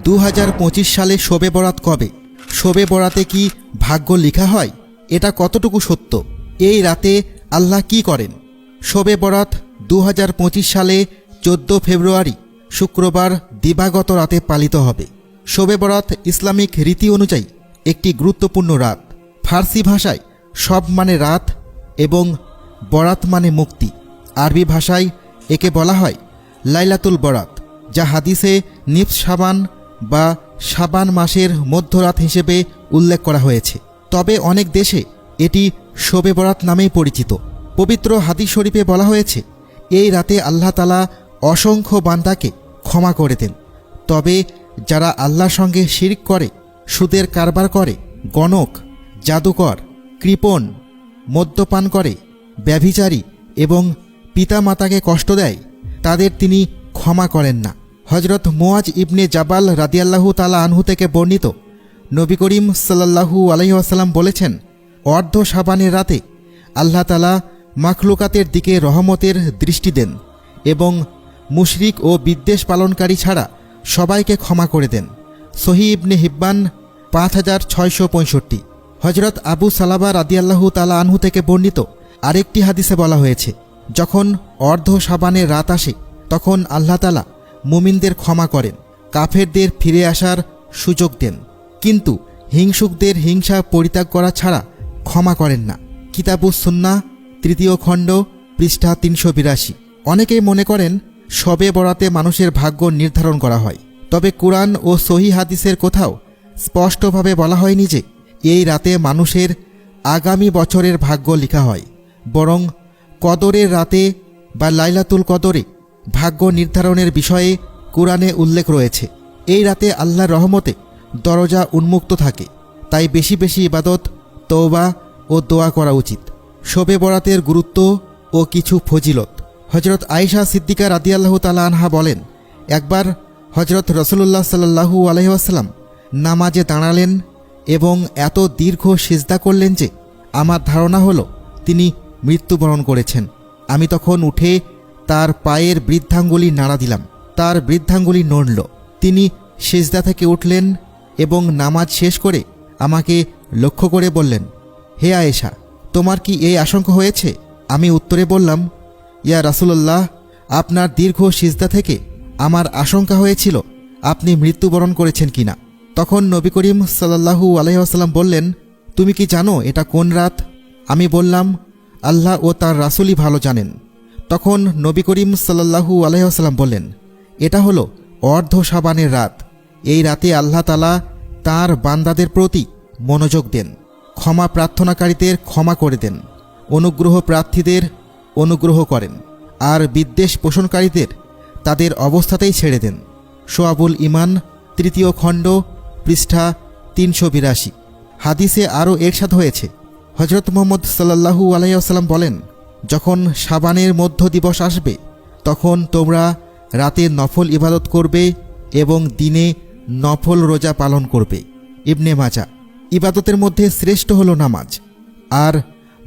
2025 সালে শবে বরাত কবে? শবে বরাতে কি ভাগ্য লেখা হয়? এটা কতটুকু সত্য? এই রাতে আল্লাহ কি করেন? শবে বরাত 2025 সালে 14 ফেব্রুয়ারি শুক্রবার দিবাগত রাতে পালিত হবে। শবে বরাত ইসলামিক রীতি অনুযায়ী একটি গুরুত্বপূর্ণ রাত। ফার্সি ভাষায় শব মানে রাত এবং বরাত মানে মুক্তি। আরবি ভাষায় একে বলা হয় লাইলাতুল বরাত, যা হাদিসে নিফস শাবান বা শাবান মাসের মধ্যরাত হিসেবে উল্লেখ করা হয়েছে। তবে অনেক দেশে এটি শবে বরাত নামেই পরিচিত। পবিত্র হাদিস শরীফে বলা হয়েছে, এই রাতে আল্লাহ তাআলা অসংখ্য বান্দাকে ক্ষমা করে দেন। তবে যারা আল্লাহর সঙ্গে শিরক করে, সুদের কারবার করে, গণক, জাদুকর, কৃপণ, মদ্যপান করে, ব্যভিচারী এবং পিতামাতাকে কষ্ট দেয়, তাদের তিনি ক্ষমা করেন না। হজরত মুয়াজ ইবনে জাবাল রাদিয়াল্লাহু তাআলা আনহু থেকে বর্ণিত, নবী করিম সাল্লাল্লাহু আলাইহি ওয়াসাল্লাম বলেছেন, অর্ধ শাবানের রাতে আল্লাহ তাআলা মাখলুকাতের দিকে রহমতের দৃষ্টি দেন এবং মুশরিক ও বিদ্বেষ পালনকারী ছাড়া সবাইকে ক্ষমা করে দেন। সহিহ ইবনে হিব্বান 5665। হজরত আবু সালাবা রাদিয়াল্লাহু তাআলা আনহু থেকে বর্ণিত আরেকটি হাদিসে বলা হয়েছে, যখন অর্ধ শাবানের রাত আসে তখন আল্লাহ তাআলা মুমিনদের ক্ষমা করেন, কাফেরদের ফিরে আসার সুযোগ দেন, কিন্তু হিংসুকদের হিংসা পরিত্যাগ করা ছাড়া ক্ষমা করেন না। কিতাবুস সুন্নাহ 3য় খণ্ড পৃষ্ঠা 382। অনেকেই মনে করেন শবে বরাতে মানুষের ভাগ্য নির্ধারণ করা হয়। তবে কুরআন ও সহিহ হাদিসের কোথাও স্পষ্টভাবে বলা হয়নি যে এই রাতে মানুষের আগামী বছরের ভাগ্য লেখা হয়। বরং কদরের রাতে বা লাইলাতুল কদরে ভাগ্য নির্ধারণের বিষয়ে কুরআনে উল্লেখ রয়েছে। এই রাতে আল্লাহর রহমতে দরজা উন্মুক্ত থাকে, তাই বেশি বেশি ইবাদত, তওবা ও দোয়া করা উচিত। শবে বরাতের গুরুত্ব ও কিছু ফজিলত। হজরত আয়েশা সিদ্দিকা রাদিয়াল্লাহু তাআলা আনহা বলেন, একবার হজরত রাসূলুল্লাহ সাল্লাল্লাহু আলাইহি ওয়াসাল্লাম নামাজে দাঁড়ালেন এবং এত দীর্ঘ সিজদা করলেন যে আমার ধারণা হলো তিনি মৃত্যুবরণ করেছেন। আমি তখন উঠে তার পায়ের বৃদ্ধাঙ্গুলি নাড়া দিলাম। তার বৃদ্ধাঙ্গুলি নড়ল। তিনি সিজদা থেকে উঠলেন এবং নামাজ শেষ করে আমাকে লক্ষ্য করে বললেন, হে আয়েশা, তোমার কি এই আশঙ্কা হয়েছে? আমি উত্তরে বললাম, ইয়া রাসূলুল্লাহ, আপনার দীর্ঘ সিজদা থেকে আমার আশঙ্কা হয়েছিল আপনি মৃত্যুবরণ করেছেন কিনা। তখন নবী করিম সাল্লাল্লাহু আলাইহি ওয়াসাল্লাম বললেন, তুমি কি জানো এটা কোন রাত? আমি বললাম, আল্লাহ ও তার রাসূলই ভালো জানেন। তখন নবী করিম সাল্লাল্লাহু আলাইহি ওয়াসাল্লাম বললেন, এটা হলো অর্ধ শাবানের রাত। এই রাতে আল্লাহ তাআলা তাঁর বান্দাদের প্রতি মনোযোগ দেন, ক্ষমা প্রার্থনাকারীদের ক্ষমা করে দেন, অনুগ্রহ প্রার্থীদের অনুগ্রহ করেন, আর বিদ্বেষ পোষণকারীদের তাদের অবস্থাতেই ছেড়ে দেন। শোয়াবুল ঈমান 3য় খণ্ড পৃষ্ঠা 382। হাদিসে আরও এরশাদ হয়েছে, হজরত মুহাম্মদ সাল্লাল্লাহু আলাইহি ওয়াসাল্লাম বলেন, যখন শাবানের মধ্য দিবস আসবে তখন তোমরা রাতে নফল ইবাদত করবে এবং দিনে নফল রোজা পালন করবে। ইবনে মাজাহ। ইবাদতের মধ্যে শ্রেষ্ঠ হলো নামাজ, আর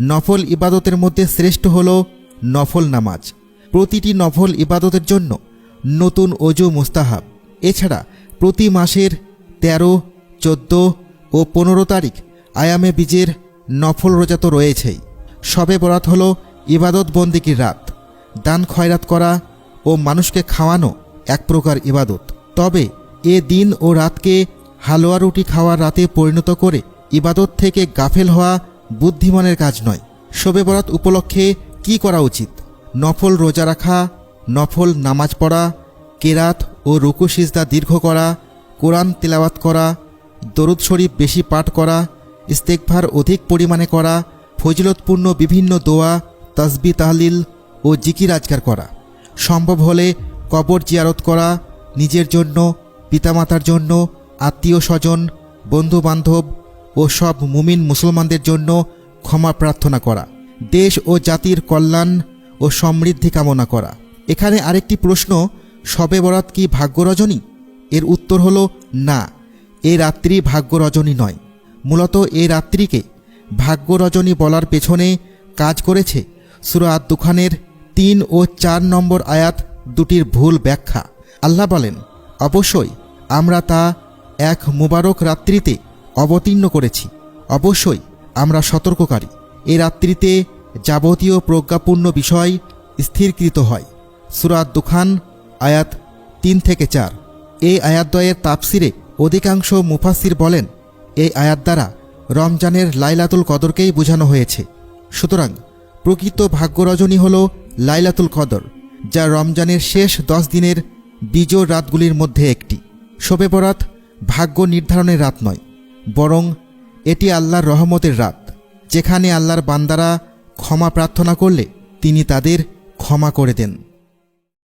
নফল ইবাদতের মধ্যে শ্রেষ্ঠ হলো নফল নামাজ। প্রতিটি নফল ইবাদতের জন্য নতুন অজু মুস্তাহাব। এছাড়া প্রতি মাসের 13, 14 ও 15 তারিখ আয়ামে বীজের নফল রোজা তো রয়েছেই। শবে বরাত হলো ইবাদত বন্দেগীর রাত। দান খয়রাত করা ও মানুষকে খাওয়ানো এক প্রকার ইবাদত। তবে এ দিন ও রাতকে হালুয়া রুটি খাওয়ার রাতে পরিণত করে ইবাদত থেকে গাফেল হওয়া বুদ্ধিমানের কাজ নয়। শবে বরাত উপলক্ষে কি করা উচিত? নফল রোজা রাখা, নফল নামাজ পড়া, কেরাত ও রুকু সিজদা দীর্ঘ করা, কোরআন তিলাওয়াত করা, দরুদ শরীফ বেশি পাঠ করা, ইস্তেগফার অধিক পরিমাণে করা, ফজিলতপূর্ণ বিভিন্ন দোয়া, তাসবিহ তাহলিল ও জিকির আজকার করা। সম্ভব হলে কবর জিয়ারত করা, নিজের জন্য, পিতামাতার জন্য, আত্মীয় স্বজন, বন্ধুবান্ধব ও সব মুমিন মুসলমানদের জন্য ক্ষমা প্রার্থনা করা, দেশ ও জাতির কল্যাণ ও সমৃদ্ধি কামনা করা। এখানে আরেকটি প্রশ্ন, শবে বরাত কি ভাগ্য রজনী? এর উত্তর হলো না, এই রাত্রি ভাগ্য রজনী নয়। মূলত এই রাত্রিকে ভাগ্য রজনী বলার পেছনে কাজ করেছে সূরা আদ-দুখানের 3 ও 4 নম্বর আয়াত দুটির ভুল ব্যাখ্যা। আল্লাহ বলেন, অবশ্যই আমরা তা এক মুবারক রাত্রিতে অবতীর্ণ করেছি। অবশ্যই আমরা সতর্ককারী। এই রাত্রিতে যাবতীয় প্রজ্ঞাপূর্ণ বিষয় স্থিরকৃত হয়। সূরা দুখান আয়াত 3-4। এই আয়াতদ্বয়ের তাফসিরে অধিকাংশ মুফাসসির বলেন, এই আয়াত দ্বারা রমজানের লাইলাতুল কদরকেই বোঝানো হয়েছে। সুতরাং প্রকৃত ভাগ্যরজনী হল লাইলাতুল কদর, যা রমজানের শেষ 10 দিনের বিজোড় রাতগুলির মধ্যে একটি। শবে বরাত ভাগ্য নির্ধারণের রাত নয়, বরং এটি আল্লাহর রহমতের রাত, যেখানে আল্লাহর বান্দারা ক্ষমা প্রার্থনা করলে তিনি তাদের ক্ষমা করে দেন।